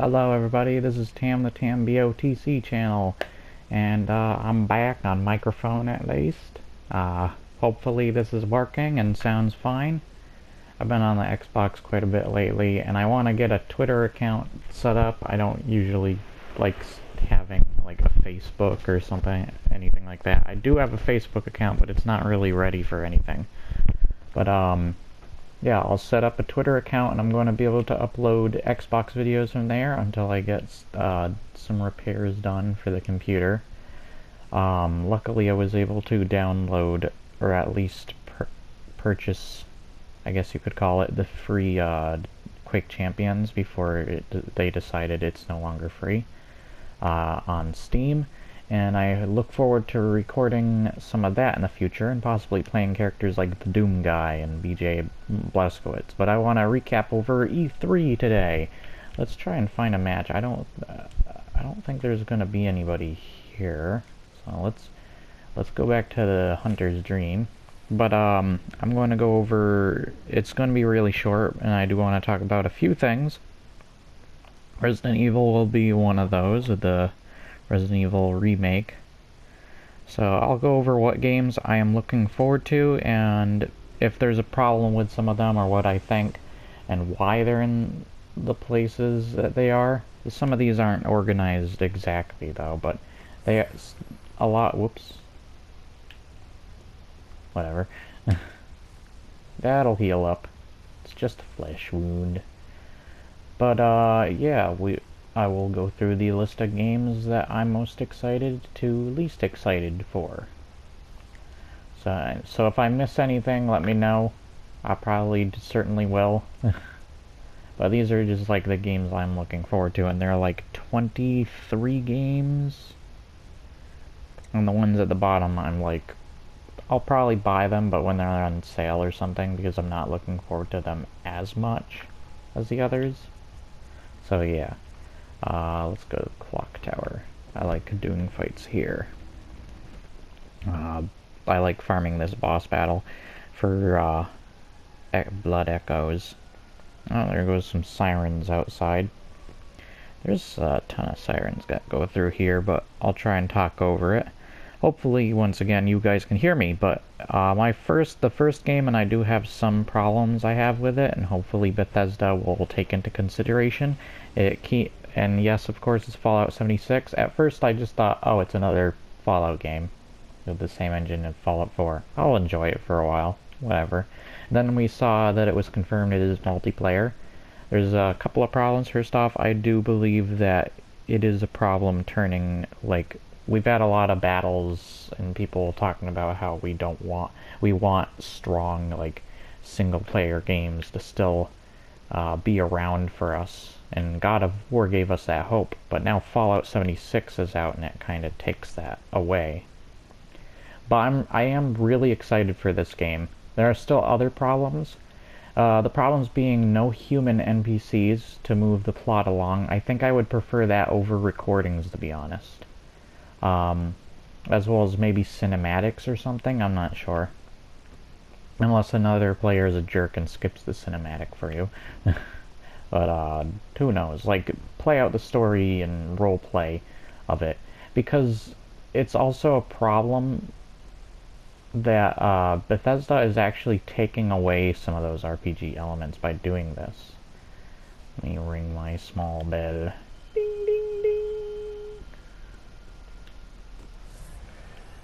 Hello everybody, this is Tam the TamBoTC channel, and I'm back on microphone at least. Hopefully this is working and sounds fine. I've been on the Xbox quite a bit lately, and I want to get a Twitter account set up. I don't usually like having like a Facebook or something, anything like that. I do have a Facebook account, but it's not really ready for anything. But yeah, I'll set up a Twitter account and I'm going to be able to upload Xbox videos from there until I get some repairs done for the computer. Luckily I was able to download, or at least purchase, I guess you could call it, the free Quake Champions before they decided it's no longer free on Steam. And I look forward to recording some of that in the future and possibly playing characters like the Doom Guy and BJ Blazkowicz. But I want to recap over E3 today. Let's try and find a match. I don't think there's going to be anybody here. So let's go back to the Hunter's Dream. But I'm going to go over. It's going to be really short, and I do want to talk about a few things. Resident Evil will be one of those, the Resident Evil remake. So I'll go over what games I am looking forward to, and if there's a problem with some of them, or what I think and why they're in the places that they are. Some of these aren't organized exactly though, but they a lot. Whoops. Whatever. That'll heal up. It's just a flesh wound. But yeah, I will go through the list of games that I'm most excited to least excited for. So if I miss anything, let me know. I probably certainly will. But these are just like the games I'm looking forward to, and there are like 23 games. And the ones at the bottom, I'm like, I'll probably buy them, but when they're on sale or something, because I'm not looking forward to them as much as the others. So yeah. Let's go to the Clock Tower. I like doing fights here. I like farming this boss battle for blood echoes. Oh, there goes some sirens outside. There's a ton of sirens that go through here, but I'll try and talk over it. Hopefully, once again, you guys can hear me, but the first game, and I do have some problems I have with it, and hopefully Bethesda will take into consideration. And yes, of course, it's Fallout 76. At first, I just thought, oh, it's another Fallout game with the same engine as Fallout 4. I'll enjoy it for a while, whatever. Then we saw that it was confirmed it is multiplayer. There's a couple of problems. First off, I do believe that it is a problem turning, like, we've had a lot of battles and people talking about how we want strong, like, single-player games to still be around for us. And God of War gave us that hope, but now Fallout 76 is out and it kind of takes that away. But I am really excited for this game. There are still other problems. The problems being no human NPCs to move the plot along. I think I would prefer that over recordings, to be honest. As well as maybe cinematics or something, I'm not sure. Unless another player is a jerk and skips the cinematic for you. But, who knows? Like, play out the story and role play of it. Because it's also a problem that, Bethesda is actually taking away some of those RPG elements by doing this. Let me ring my small bell. Ding, ding, ding.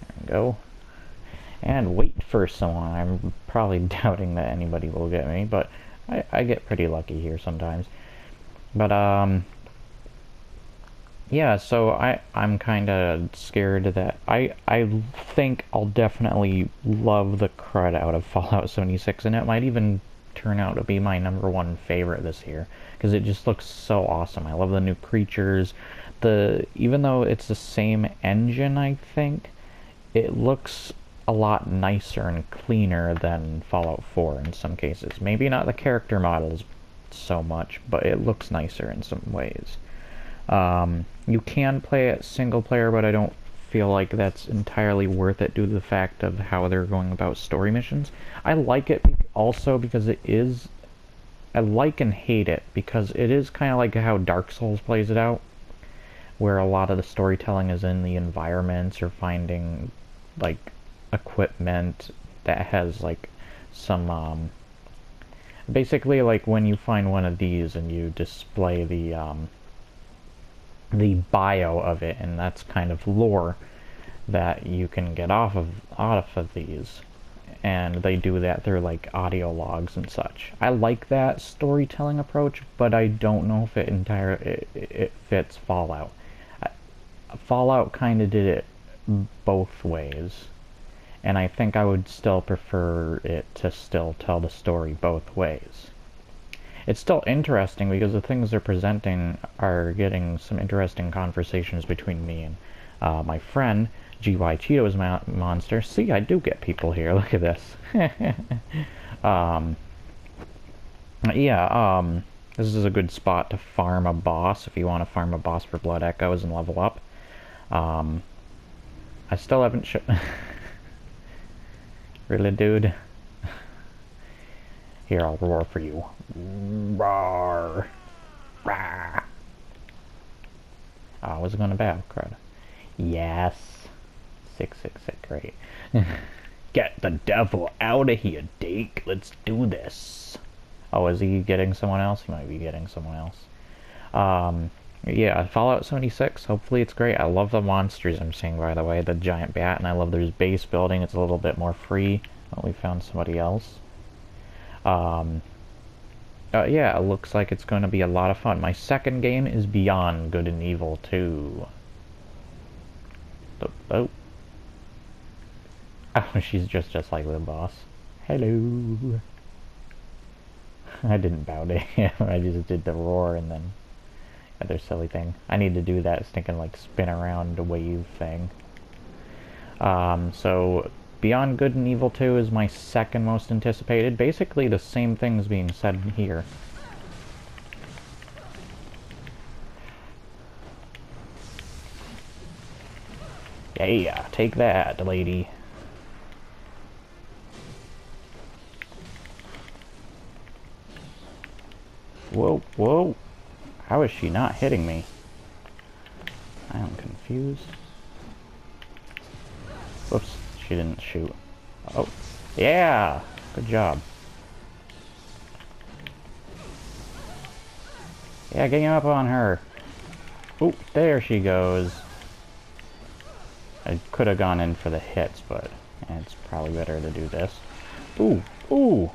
There we go. And wait for someone. I'm probably doubting that anybody will get me, but I get pretty lucky here sometimes. But, yeah, so I'm kind of scared that I think I'll definitely love the crud out of Fallout 76, and it might even turn out to be my #1 favorite this year, because it just looks so awesome. I love the new creatures. Even though it's the same engine, I think, it looks a lot nicer and cleaner than Fallout 4 in some cases. Maybe not the character models so much, but it looks nicer in some ways. You can play it single player, but I don't feel like that's entirely worth it due to the fact of how they're going about story missions. I like it also because it is I like and hate it, because it is kind of like how Dark Souls plays it out, where a lot of the storytelling is in the environments or finding, like, equipment that has, like, some, basically, like, when you find one of these and you display the bio of it, and that's kind of lore that you can get off of these, and they do that through like audio logs and such. I like that storytelling approach, but I don't know if it fits Fallout. Fallout kind of did it both ways, and I think I would still prefer it to still tell the story both ways. It's still interesting because the things they're presenting are getting some interesting conversations between me and my friend, GY Cheetos Monster. See, I do get people here. Look at this. um, yeah, this is a good spot to farm a boss if you want to farm a boss for Blood Echoes and level up. I still haven't Really, dude? Here, I'll roar for you. Roar! Rah! Oh, I was gonna bow, crud. Yes. 666, great. Get the devil out of here, Dake. Let's do this. Oh, is he getting someone else? He might be getting someone else. Yeah, Fallout 76. Hopefully it's great. I love the monsters I'm seeing, by the way. The giant bat, and I love there's base building. It's a little bit more free. Oh, we found somebody else. Yeah, it looks like it's going to be a lot of fun. My second game is Beyond Good and Evil 2. Oh. Oh, she's just like the boss. Hello. I didn't bow to him. I just did the roar and then other silly thing. I need to do that stinking like spin around wave thing. So Beyond Good and Evil 2 is my second most anticipated. Basically the same things being said here. Yeah, take that, lady. Whoa, whoa. How is she not hitting me? I am confused. Whoops, she didn't shoot. Oh, yeah! Good job. Yeah, getting up on her. Oh, there she goes. I could have gone in for the hits, but it's probably better to do this. Ooh, ooh!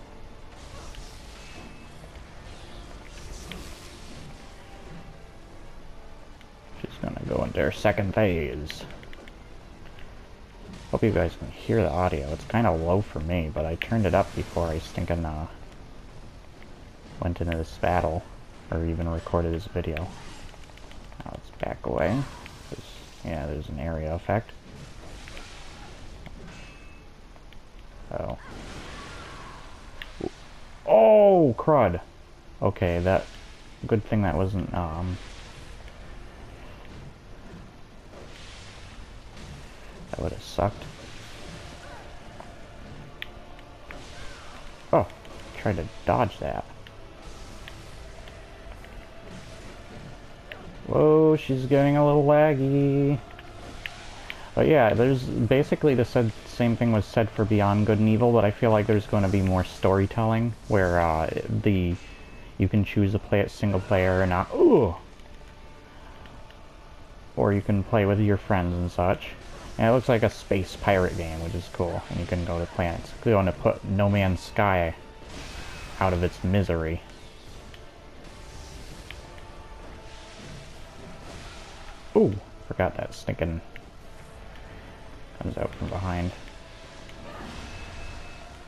She's gonna go into her second phase. Hope you guys can hear the audio. It's kind of low for me, but I turned it up before I stinking went into this battle, or even recorded this video. Now let's back away. Yeah, there's an area effect. Oh. Oh, crud. Okay, that... Good thing that wasn't, That would have sucked. Oh, tried to dodge that. Whoa, she's getting a little laggy. But yeah, there's basically the same thing was said for Beyond Good and Evil, but I feel like there's going to be more storytelling where you can choose to play it single player or not. Ooh! Or you can play with your friends and such. And it looks like a space pirate game, which is cool. And you can go to planets. It's going to put No Man's Sky out of its misery. Ooh, forgot that stinking comes out from behind.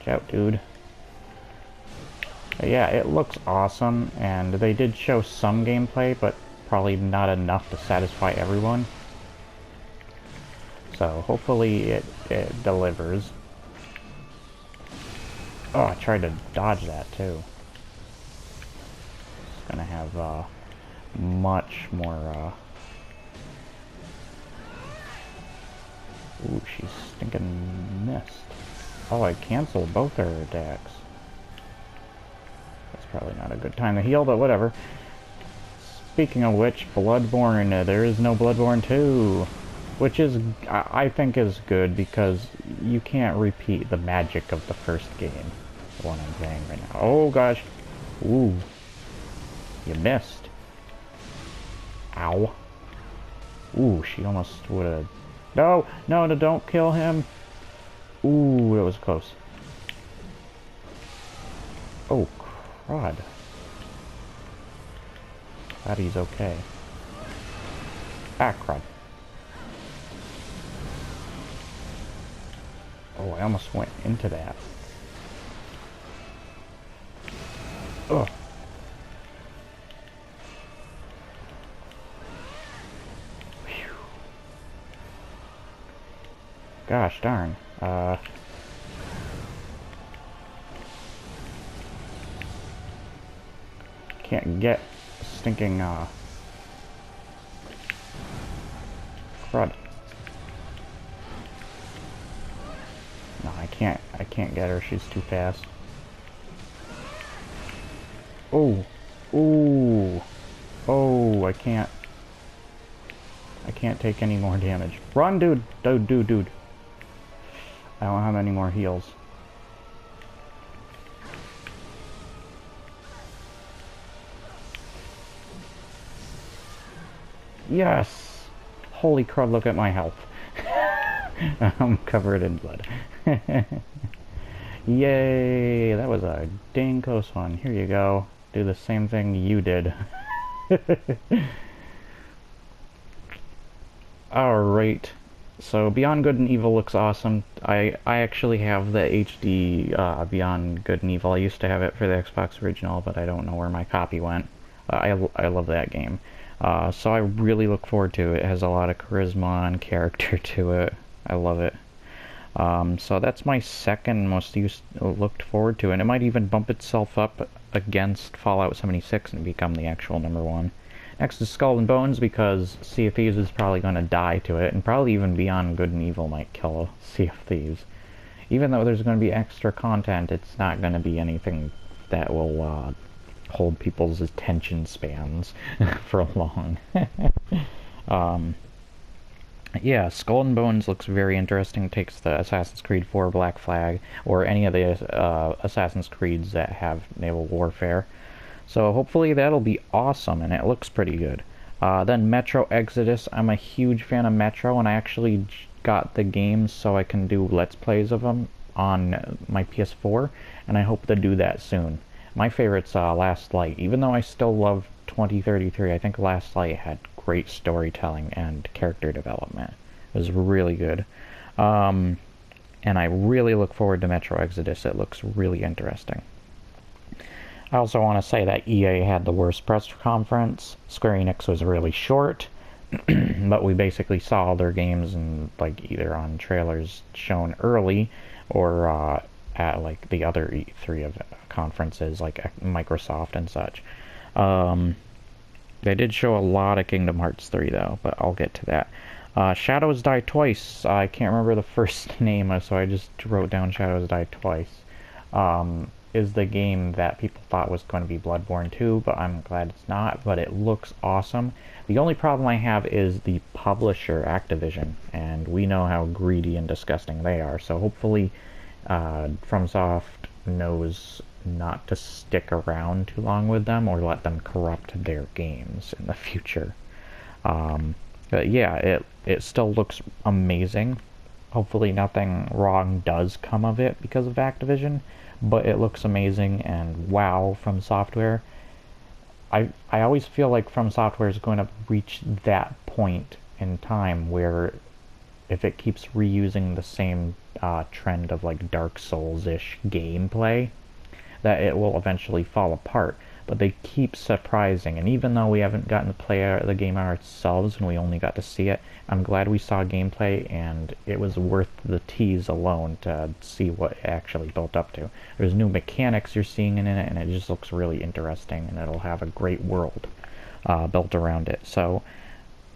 Watch out, dude. But yeah, it looks awesome, and they did show some gameplay, but probably not enough to satisfy everyone. So hopefully it delivers. Oh, I tried to dodge that too. It's gonna have much more Ooh, she's stinking missed. Oh, I canceled both her attacks. That's probably not a good time to heal, but whatever. Speaking of which, Bloodborne, there is no Bloodborne 2. Which is, I think is good, because you can't repeat the magic of the first game. The one I'm playing right now. Oh gosh. Ooh. You missed. Ow. Ooh, she almost would've... No! No, no, don't kill him! Ooh, that was close. Oh, crud. Glad he's okay. Ah, crud. Oh, I almost went into that. Ugh. Whew. Gosh darn. Can't get stinking, crud. No, I can't get her, she's too fast. Oh, ooh, oh, I can't take any more damage. Run, dude, dude. I don't have any more heals. Yes! Holy crud, look at my health. I'm covered in blood. Yay! That was a dang close one. Here you go. Do the same thing you did. Alright. So Beyond Good and Evil looks awesome. I actually have the HD Beyond Good and Evil. I used to have it for the Xbox original, but I don't know where my copy went. I love that game. So I really look forward to it. It has a lot of charisma and character to it. I love it. So that's my second most looked forward to, and it might even bump itself up against Fallout 76 and become the actual #1. Next is Skull and Bones, because Sea of Thieves is probably going to die to it, and probably even Beyond Good and Evil might kill Sea of Thieves. Even though there's going to be extra content, it's not going to be anything that will hold people's attention spans for long. Yeah, Skull and Bones looks very interesting. It takes the Assassin's Creed 4 Black Flag, or any of the Assassin's Creeds that have naval warfare. So hopefully that'll be awesome, and it looks pretty good. Then Metro Exodus. I'm a huge fan of Metro, and I actually got the games so I can do Let's Plays of them on my PS4, and I hope to do that soon. My favorite's Last Light. Even though I still love 2033, I think Last Light had great storytelling and character development. It was really good. And I really look forward to Metro Exodus. It looks really interesting. I also want to say that EA had the worst press conference. Square Enix was really short, but we basically saw all their games and like either on trailers shown early or at like the other E3 of conferences like Microsoft and such. They did show a lot of Kingdom Hearts 3 though, but I'll get to that. Shadows Die Twice. I can't remember the first name, so I just wrote down Shadows Die Twice. Is the game that people thought was going to be Bloodborne 2, but I'm glad it's not, but it looks awesome. The only problem I have is the publisher, Activision, and we know how greedy and disgusting they are, so hopefully FromSoft knows not to stick around too long with them or let them corrupt their games in the future. But yeah, it still looks amazing. Hopefully nothing wrong does come of it because of Activision, but it looks amazing, and wow, From Software. I always feel like From Software is going to reach that point in time where if it keeps reusing the same trend of like Dark Souls-ish gameplay, that it will eventually fall apart. But they keep surprising, and even though we haven't gotten to play the game ourselves and we only got to see it, I'm glad we saw gameplay, and it was worth the tease alone to see what it actually built up to. There's new mechanics you're seeing in it, and it just looks really interesting, and it'll have a great world built around it. So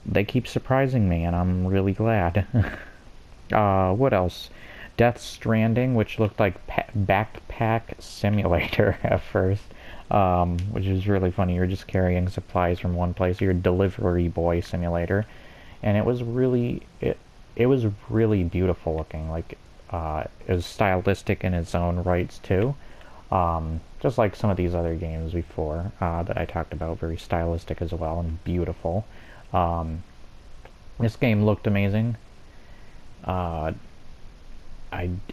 they keep surprising me, and I'm really glad. What else? Death Stranding, which looked like Backpack Simulator at first. which is really funny. You're just carrying supplies from one place. You're a delivery boy simulator, and it was really beautiful looking. Like it was stylistic in its own rights too. Just like some of these other games before that I talked about, very stylistic as well and beautiful. Um, this game looked amazing. Uh,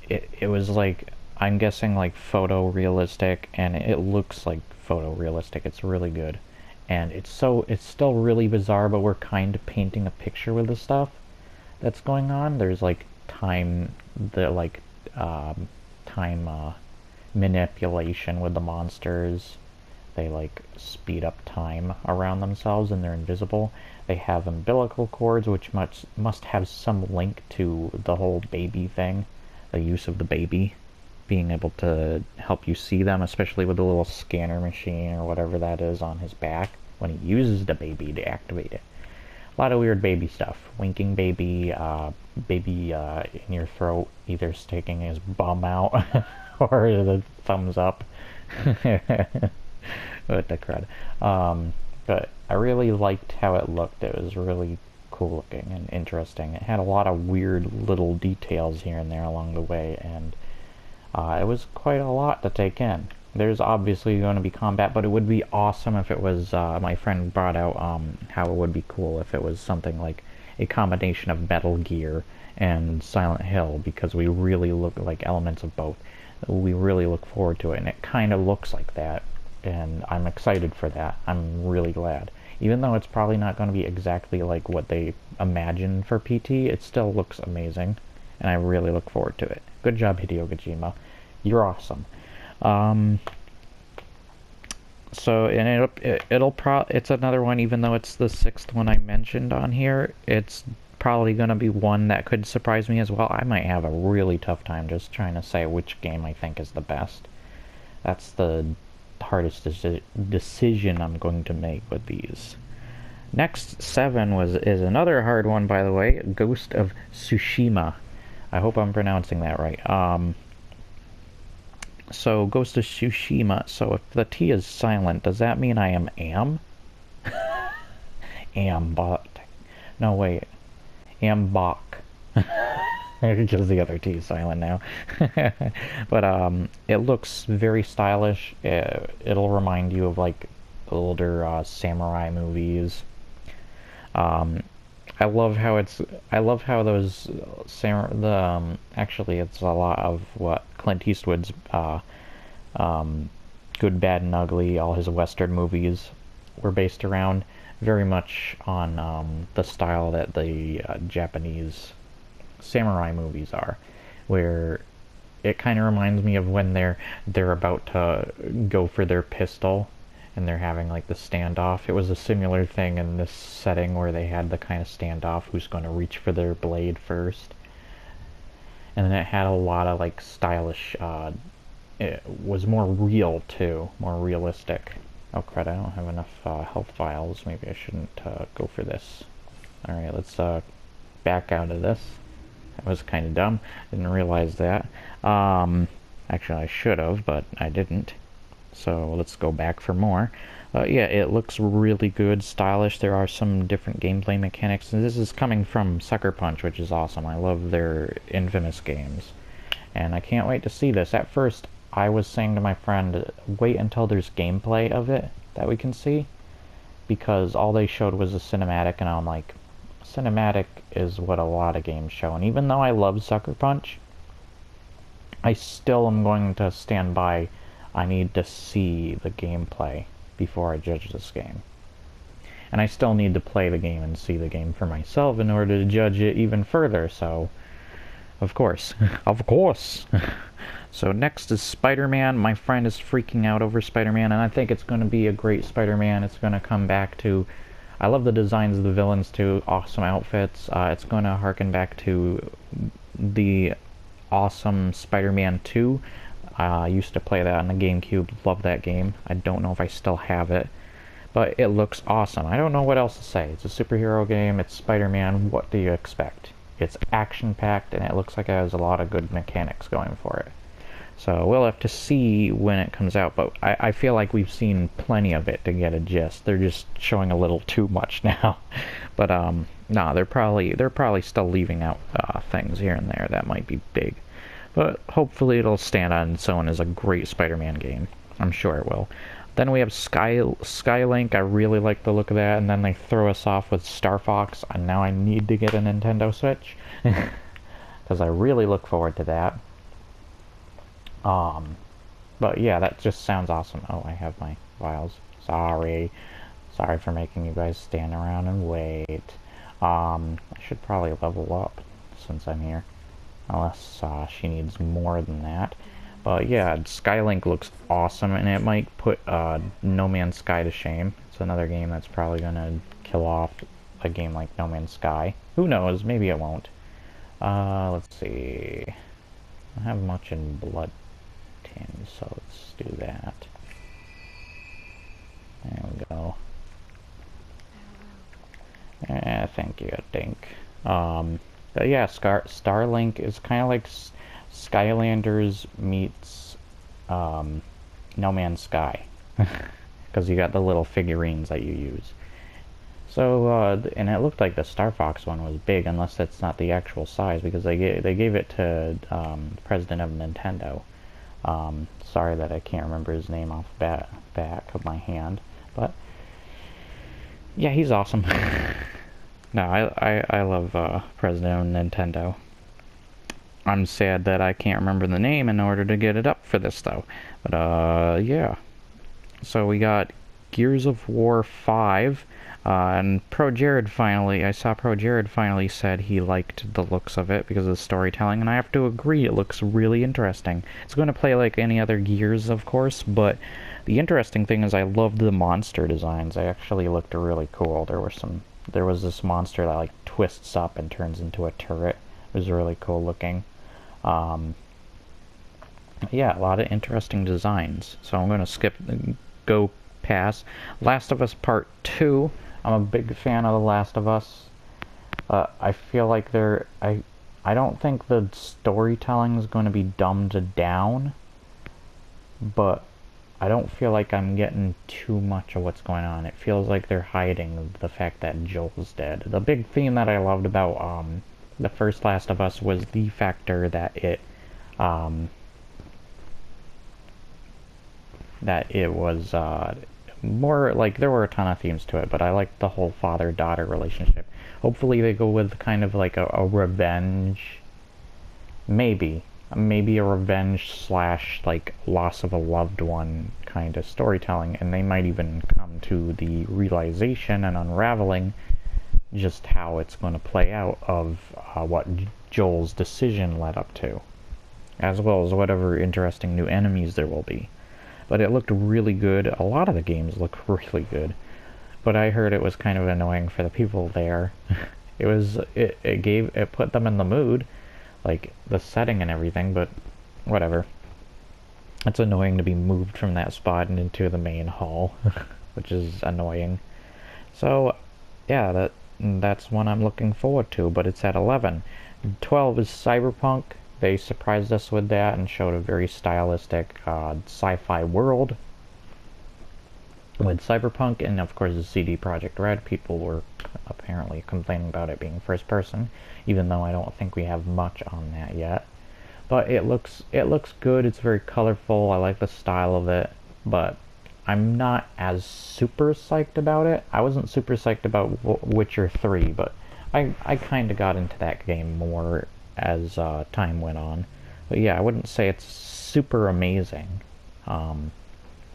it was like, I'm guessing like photorealistic, and it looks like photorealistic. It's really good, and it's still really bizarre, but we're kind of painting a picture with the stuff that's going on. There's like um, time manipulation with the monsters. They like speed up time around themselves, and they're invisible. They have umbilical cords, which must have some link to the whole baby thing, the use of the baby being able to help you see them, especially with the little scanner machine or whatever that is on his back when he uses the baby to activate it. A lot of weird baby stuff. Winking baby, baby in your throat, either sticking his bum out or the thumbs up. What the crud. But I really liked how it looked. It was really cool looking and interesting. It had a lot of weird little details here and there along the way, and it was quite a lot to take in. There's obviously going to be combat, but it would be awesome if it was, my friend brought out how it would be cool if it was something like a combination of Metal Gear and Silent Hill, because we really look like elements of both. We really look forward to it, and it kind of looks like that, and I'm excited for that. I'm really glad. Even though it's probably not going to be exactly like what they imagined for PT, it still looks amazing, and I really look forward to it. Good job, Hideo Kojima. You're awesome. So, and it's another one, even though it's the sixth one I mentioned on here, it's probably going to be one that could surprise me as well. I might have a really tough time just trying to say which game I think is the best. That's the hardest decision I'm going to make with these. Next, 7 is another hard one, by the way, Ghost of Tsushima. I hope I'm pronouncing that right. So, Ghost of Tsushima. So, if the T is silent, does that mean I am? Ambot. No, wait. Ambok. Because the other T is silent now. But, it looks very stylish. It'll remind you of, like, older, samurai movies. I love how those actually it's a lot of what Clint Eastwood's Good, Bad, and Ugly, all his Western movies were based around, very much on the style that the Japanese samurai movies are, where it kind of reminds me of when they're about to go for their pistol and they're having like the standoff. It was a similar thing in this setting where they had the kind of standoff, who's going to reach for their blade first. And then it had a lot of like stylish, it was more real too, more realistic. Oh crud, I don't have enough health vials. Maybe I shouldn't go for this. Alright, let's back out of this. That was kind of dumb. Didn't realize that. Actually I should have, but I didn't. So let's go back for more. Yeah, it looks really good, stylish. There are some different gameplay mechanics, and this is coming from Sucker Punch, which is awesome. I love their infamous games, and I can't wait to see this. At first, I was saying to my friend, wait until there's gameplay of it that we can see, because all they showed was a cinematic, and I'm like, cinematic is what a lot of games show, and even though I love Sucker Punch, I still am going to stand by, I need to see the gameplay before I judge this game. And I still need to play the game and see the game for myself in order to judge it even further, so of course. Of course! So next is Spider-Man. My friend is freaking out over Spider-Man, and I think it's going to be a great Spider-Man. It's going to come back to... I love the designs of the villains too, awesome outfits. It's going to harken back to the awesome Spider-Man 2. I used to play that on the GameCube, love that game. I don't know if I still have it, but it looks awesome. I don't know what else to say. It's a superhero game, it's Spider-Man, what do you expect? It's action-packed, and it looks like it has a lot of good mechanics going for it. So we'll have to see when it comes out, but I feel like we've seen plenty of it to get a gist. They're just showing a little too much now. But no, they're probably still leaving out things here and there that might be big. But hopefully it'll stand on its own as a great Spider-Man game. I'm sure it will. Then we have Skylink. I really like the look of that, and then they throw us off with Star Fox, and now I need to get a Nintendo Switch because I really look forward to that. But yeah, that just sounds awesome. Oh, I have my vials. Sorry for making you guys stand around and wait. I should probably level up since I'm here, unless she needs more than that. But yeah, Skylink looks awesome, and it might put No Man's Sky to shame. It's another game that's probably gonna kill off a game like No Man's Sky. Who knows? Maybe it won't. Let's see. I don't have much in blood. So let's do that. There we go. Thank you, I think. But yeah, Starlink is kind of like Skylanders meets No Man's Sky, because you got the little figurines that you use. So and it looked like the Star Fox one was big, unless that's not the actual size, because they gave it to the president of Nintendo. Sorry that I can't remember his name off the back of my hand, but yeah, he's awesome. No, I love President of Nintendo. I'm sad that I can't remember the name in order to get it up for this, though. But yeah. So we got Gears of War 5. And I saw Pro Jared finally said he liked the looks of it because of the storytelling, and I have to agree, it looks really interesting. It's going to play like any other Gears, of course, but the interesting thing is I loved the monster designs. They actually looked really cool. There was this monster that like twists up and turns into a turret. It was really cool looking. Yeah, a lot of interesting designs. So I'm going to go past Last of Us Part 2. I'm a big fan of The Last of Us. I feel like I don't think the storytelling is going to be dumbed down, but I don't feel like I'm getting too much of what's going on. It feels like they're hiding the fact that Joel's dead. The big theme that I loved about the first Last of Us was the factor that it was more like, there were a ton of themes to it, but I liked the whole father-daughter relationship. Hopefully they go with kind of like a revenge, maybe a revenge slash like loss of a loved one kind of storytelling, and they might even come to the realization and unraveling just how it's going to play out of what Joel's decision led up to, as well as whatever interesting new enemies there will be. But it looked really good. A lot of the games look really good. But I heard it was kind of annoying for the people there. It put them in the mood, like the setting and everything, but whatever. It's annoying to be moved from that spot and into the main hall, which is annoying. So yeah, that's one I'm looking forward to, but it's at 11. 12 is Cyberpunk. They surprised us with that and showed a very stylistic sci-fi world with Cyberpunk, and of course the CD Projekt Red. People were apparently complaining about it being first person, even though I don't think we have much on that yet. But it looks good. It's very colorful. I like the style of it, but I'm not as super psyched about it. I wasn't super psyched about Witcher 3, but I kind of got into that game more as time went on. But yeah, I wouldn't say it's super amazing.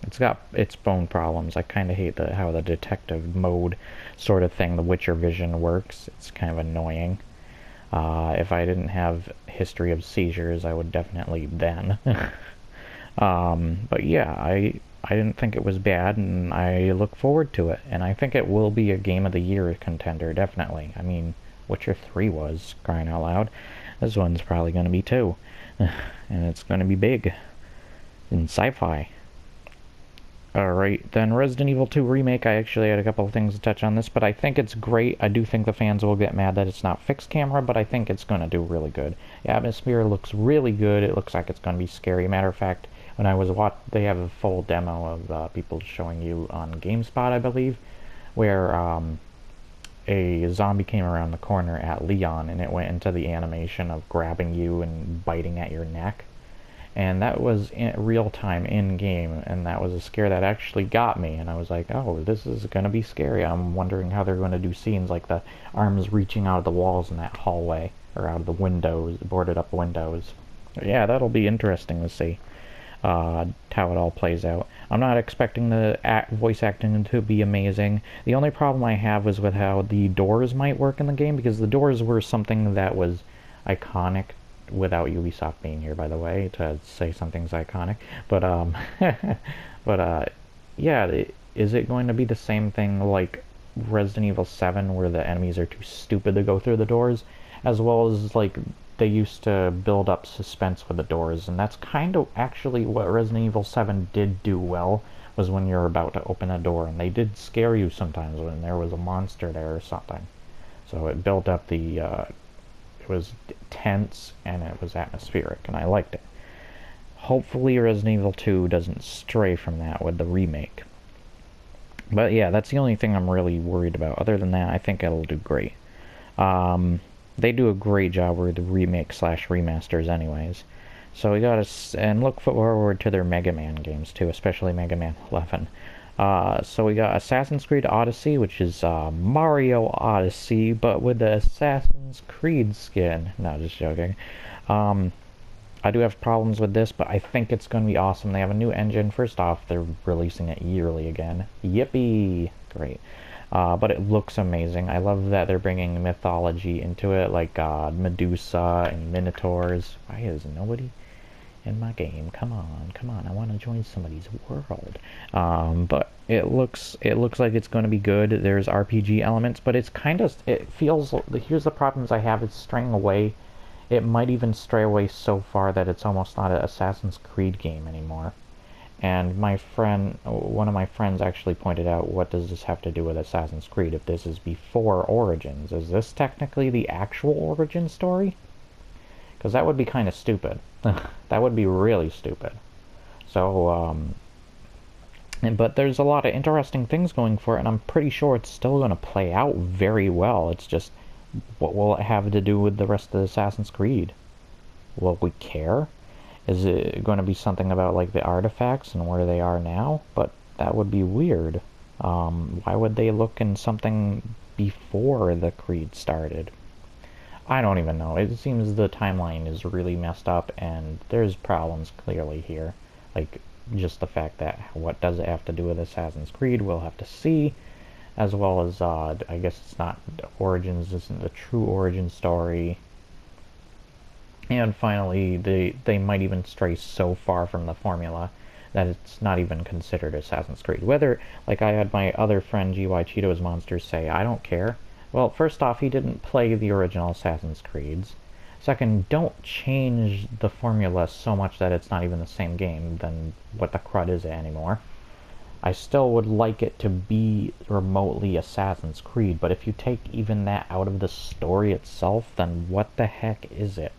It's got its own problems. I kind of hate how the detective mode sort of thing, the Witcher vision works. It's kind of annoying. If I didn't have history of seizures, I would definitely then. But yeah, I didn't think it was bad, and I look forward to it. And I think it will be a Game of the Year contender, definitely. I mean, Witcher 3 was, crying out loud. This one's probably going to be too. And it's going to be big. In sci-fi. Alright, then Resident Evil 2 Remake, I actually had a couple of things to touch on this, but I think it's great. I do think the fans will get mad that it's not fixed camera, but I think it's going to do really good. The atmosphere looks really good. It looks like it's going to be scary. Matter of fact, when I was they have a full demo of people showing you on GameSpot, I believe, where a zombie came around the corner at Leon, and it went into the animation of grabbing you and biting at your neck. And that was in real time in game, and that was a scare that actually got me, and I was like, oh, this is gonna be scary. I'm wondering how they're gonna do scenes like the arms reaching out of the walls in that hallway, or out of the windows, boarded up windows. Yeah, that'll be interesting to see how it all plays out. I'm not expecting the voice acting to be amazing. The only problem I have was with how the doors might work in the game, because the doors were something that was iconic, without Ubisoft being here, by the way, to say something's iconic. But yeah, is it going to be the same thing like Resident Evil 7, where the enemies are too stupid to go through the doors, as well as like they used to build up suspense with the doors, and that's kind of actually what Resident Evil 7 did do well, was when you're about to open a door, and they did scare you sometimes when there was a monster there or something. So it built up the it was tense and it was atmospheric, and I liked it. Hopefully Resident Evil 2 doesn't stray from that with the remake. But yeah, that's the only thing I'm really worried about. Other than that, I think it'll do great. They do a great job with the remake slash remasters anyways. So we gotta, and look forward to their Mega Man games too, especially Mega Man 11. So we got Assassin's Creed Odyssey, which is Mario Odyssey, but with the Assassin's Creed skin. No, just joking. I do have problems with this, but I think it's going to be awesome. They have a new engine. First off, they're releasing it yearly again. Yippee! Great. But it looks amazing. I love that they're bringing mythology into it, like Medusa and Minotaurs. Why is nobody in my game? Come on, I want to join somebody's world. But it looks like it's going to be good. There's RPG elements, but it's kind of, it feels, here's the problems I have, it's straying away. It might even stray away so far that it's almost not an Assassin's Creed game anymore. And one of my friends actually pointed out, what does this have to do with Assassin's Creed if this is before Origins? Is this technically the actual origin story? Because that would be kind of stupid. That would be really stupid. So, but there's a lot of interesting things going for it, and I'm pretty sure it's still going to play out very well. It's just, what will it have to do with the rest of Assassin's Creed? Will we care? Is it going to be something about like the artifacts and where they are now? But that would be weird. Why would they look in something before the Creed started? I don't even know. It seems the timeline is really messed up, and there's problems clearly here. Like, just the fact that what does it have to do with Assassin's Creed, we'll have to see. As well as, I guess it's not, Origins isn't the true origin story. And finally, they might even stray so far from the formula that it's not even considered Assassin's Creed. Whether, like I had my other friend GY Cheetos Monsters say, I don't care. Well, first off, he didn't play the original Assassin's Creeds. Second, don't change the formula so much that it's not even the same game, then what the crud is it anymore? I still would like it to be remotely Assassin's Creed, but if you take even that out of the story itself, then what the heck is it?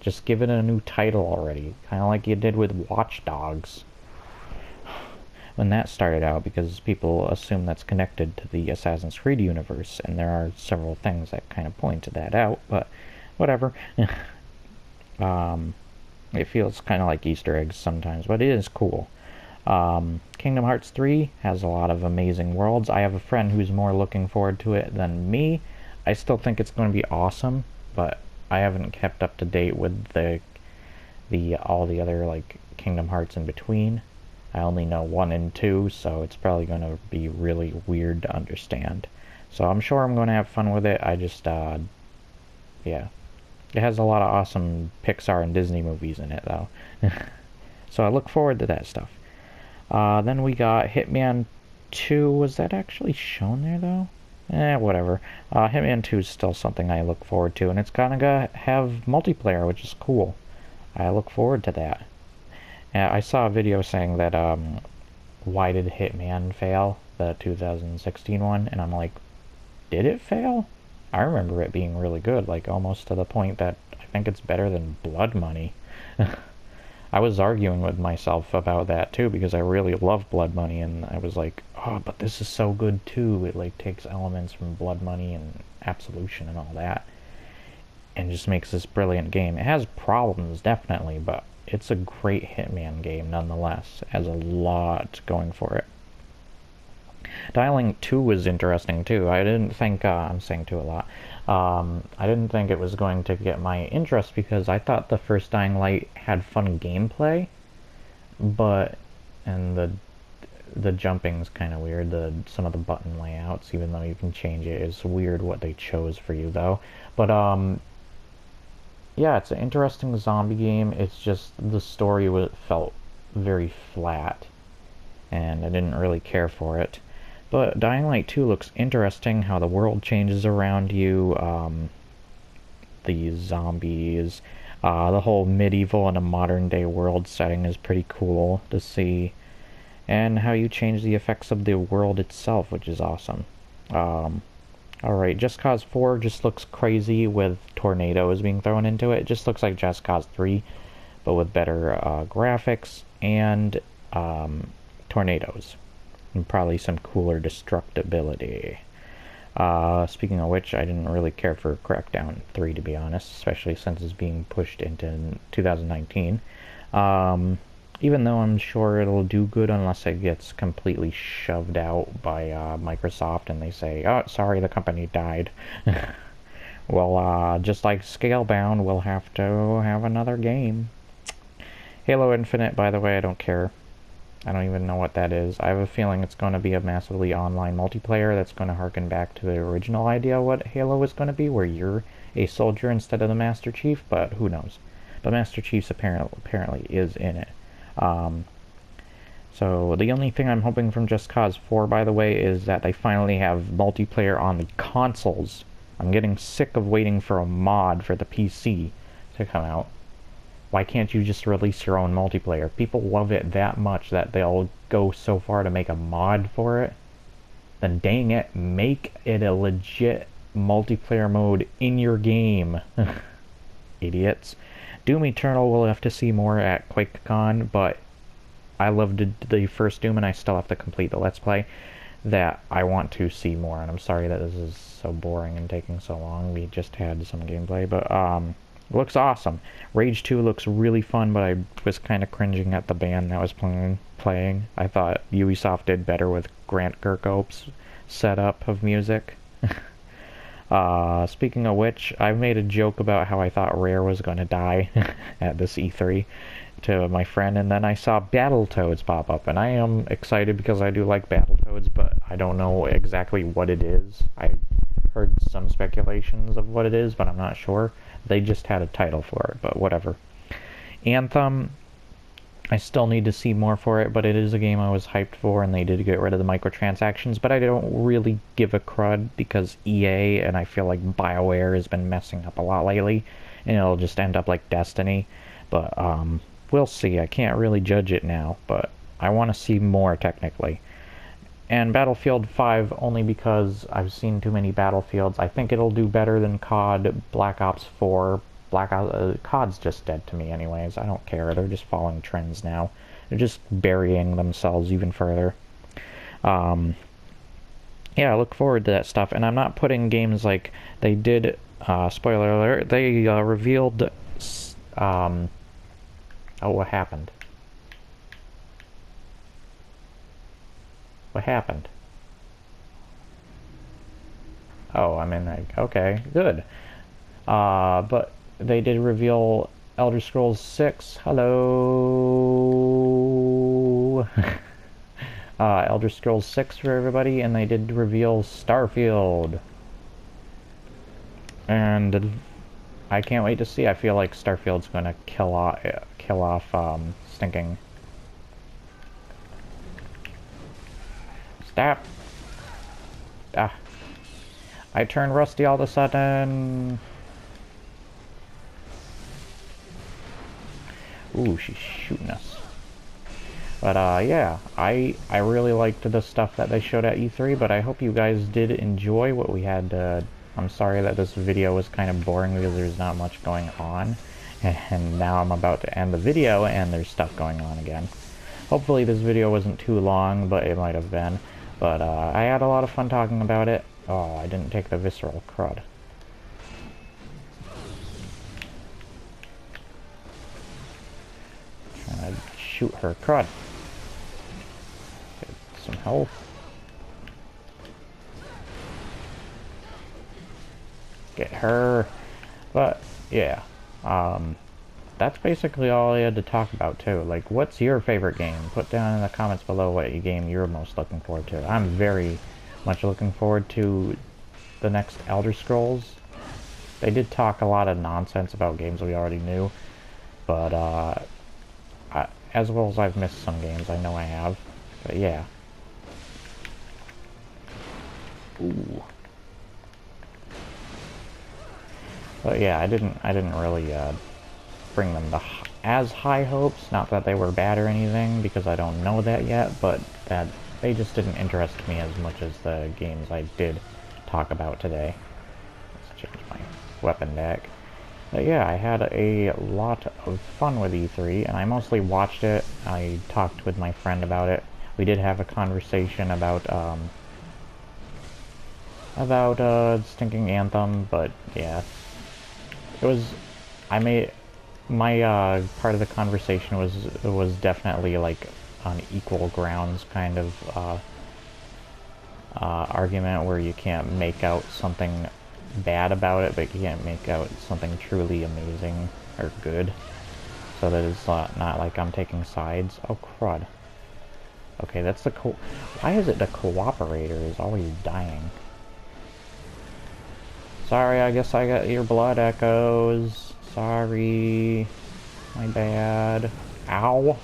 Just give it a new title already, kind of like you did with Watch Dogs. When that started out, because people assume that's connected to the Assassin's Creed universe, and there are several things that kind of point to that out, but whatever. It feels kind of like Easter eggs sometimes, but it is cool. Kingdom Hearts 3 has a lot of amazing worlds. I have a friend who's more looking forward to it than me. I still think it's going to be awesome, but I haven't kept up to date with all the other like Kingdom Hearts in between. I only know 1 and 2, so it's probably going to be really weird to understand. So I'm sure I'm going to have fun with it. I just, yeah. It has a lot of awesome Pixar and Disney movies in it, though. So I look forward to that stuff. Then we got Hitman 2. Was that actually shown there, though? Whatever. Hitman 2 is still something I look forward to, and it's gonna have multiplayer, which is cool. I look forward to that. I saw a video saying that why did Hitman fail, the 2016 one, and I'm like, did it fail? I remember it being really good, like almost to the point that I think it's better than Blood Money. I was arguing with myself about that too because I really love Blood Money, and I was like, oh, but this is so good too. It like takes elements from Blood Money and Absolution and all that, and just makes this brilliant game. It has problems definitely, but it's a great Hitman game nonetheless. It has a lot going for it. Dying Light 2 was interesting too. I didn't think, I'm saying 2 a lot. I didn't think it was going to get my interest because I thought the first Dying Light had fun gameplay, but, and the jumping's kind of weird, some of the button layouts, even though you can change it, is weird what they chose for you though. But, yeah, it's an interesting zombie game. It's just the story felt very flat, and I didn't really care for it. But Dying Light 2 looks interesting, how the world changes around you, the zombies, the whole medieval and a modern day world setting is pretty cool to see, and how you change the effects of the world itself, which is awesome. Alright, Just Cause 4 just looks crazy with tornadoes being thrown into it. It just looks like Just Cause 3, but with better graphics and tornadoes. And probably some cooler destructibility. Speaking of which, I didn't really care for Crackdown 3, to be honest, especially since it's being pushed into 2019. Even though I'm sure it'll do good unless it gets completely shoved out by Microsoft and they say, oh, sorry, the company died. Well, just like Scalebound, we'll have to have another game. Halo Infinite, by the way, I don't care. I don't even know what that is. I have a feeling it's going to be a massively online multiplayer that's going to harken back to the original idea of what Halo was going to be, where you're a soldier instead of the Master Chief, but who knows. But Master Chief's apparently is in it. So the only thing I'm hoping from Just Cause 4, by the way, is that they finally have multiplayer on the consoles. I'm getting sick of waiting for a mod for the PC to come out. Why can't you just release your own multiplayer? People love it that much that they'll go so far to make a mod for it. Then dang it, make it a legit multiplayer mode in your game. Idiots. Doom Eternal will have to see more at QuakeCon, but I loved the first Doom and I still have to complete the Let's Play. That I want to see more, and I'm sorry that this is so boring and taking so long. We just had some gameplay, but it looks awesome. Rage 2 looks really fun, but I was kind of cringing at the band that was playing. I thought Ubisoft did better with Grant Kirkhope's setup of music. Speaking of which, I made a joke about how I thought Rare was going to die at this E3 to my friend, and then I saw Battletoads pop up, and I am excited because I do like Battletoads, but I don't know exactly what it is. I heard some speculations of what it is, but I'm not sure. They just had a title for it, but whatever. Anthem, I still need to see more for it, but it is a game I was hyped for, and they did get rid of the microtransactions, but I don't really give a crud because EA and I feel like BioWare has been messing up a lot lately, and it'll just end up like Destiny, but we'll see. I can't really judge it now, but I want to see more technically. And Battlefield 5 only because I've seen too many Battlefields. I think it'll do better than COD, Black Ops 4. COD's just dead to me anyways. I don't care. They're just following trends now. They're just burying themselves even further. Yeah, I look forward to that stuff. And I'm not putting games like they did, spoiler alert, they revealed, oh, what happened? What happened? Oh, I'm in like, okay, good. But they did reveal Elder Scrolls 6. Hello. Elder Scrolls 6 for everybody, and they did reveal Starfield. And I can't wait to see. I feel like Starfield's gonna kill off stinking. Stop. Ah. I turned rusty all of a sudden. Ooh, she's shooting us. But yeah, I really liked the stuff that they showed at E3, but I hope you guys did enjoy what we had. I'm sorry that this video was kind of boring because there's not much going on. And now I'm about to end the video and there's stuff going on again. Hopefully this video wasn't too long, but it might have been. But I had a lot of fun talking about it. Oh, I didn't take the visceral crud. Trying to shoot her crud. Get some health. Get her. But yeah, that's basically all I had to talk about too. Like, what's your favorite game? Put down in the comments below what game you're most looking forward to. I'm very much looking forward to the next Elder Scrolls. They did talk a lot of nonsense about games we already knew, but as well as I've missed some games, I know I have. But yeah. Ooh. But yeah, I didn't really bring them to as high hopes. Not that they were bad or anything, because I don't know that yet, but that they just didn't interest me as much as the games I did talk about today. Let's change my weapon deck. But yeah, I had a lot of fun with E3, and I mostly watched it. I talked with my friend about it. We did have a conversation about Stinking Anthem, but yeah. It was, I made, my part of the conversation was definitely like on equal grounds kind of argument where you can't make out something bad about it, but you can't make out something truly amazing or good. So that it's not like I'm taking sides. Oh crud. Okay, that's the why is it the cooperator is always dying? Sorry, I guess I got your blood echoes. Sorry. My bad. Ow.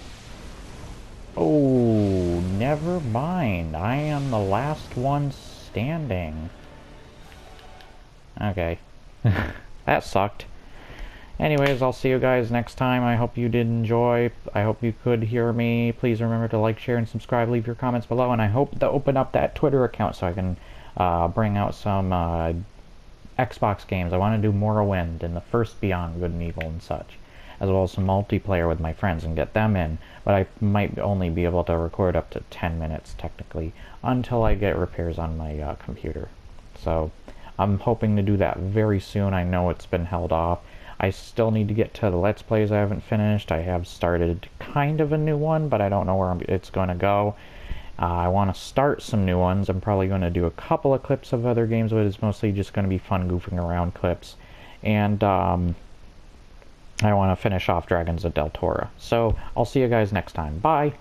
Oh, never mind. I am the last one standing. Okay. That sucked. Anyways, I'll see you guys next time. I hope you did enjoy. I hope you could hear me. Please remember to like, share, and subscribe. Leave your comments below. And I hope to open up that Twitter account so I can bring out some Xbox games. I want to do Morrowind and the first Beyond Good and Evil and such, as well as some multiplayer with my friends and get them in, but I might only be able to record up to 10 minutes technically until I get repairs on my computer. So I'm hoping to do that very soon. I know it's been held off. I still need to get to the Let's Plays I haven't finished. I have started kind of a new one, but I don't know where it's going to go. I want to start some new ones. I'm probably going to do a couple of clips of other games, but it's mostly just going to be fun goofing around clips. And I want to finish off Dragons of Del Toro. So I'll see you guys next time. Bye!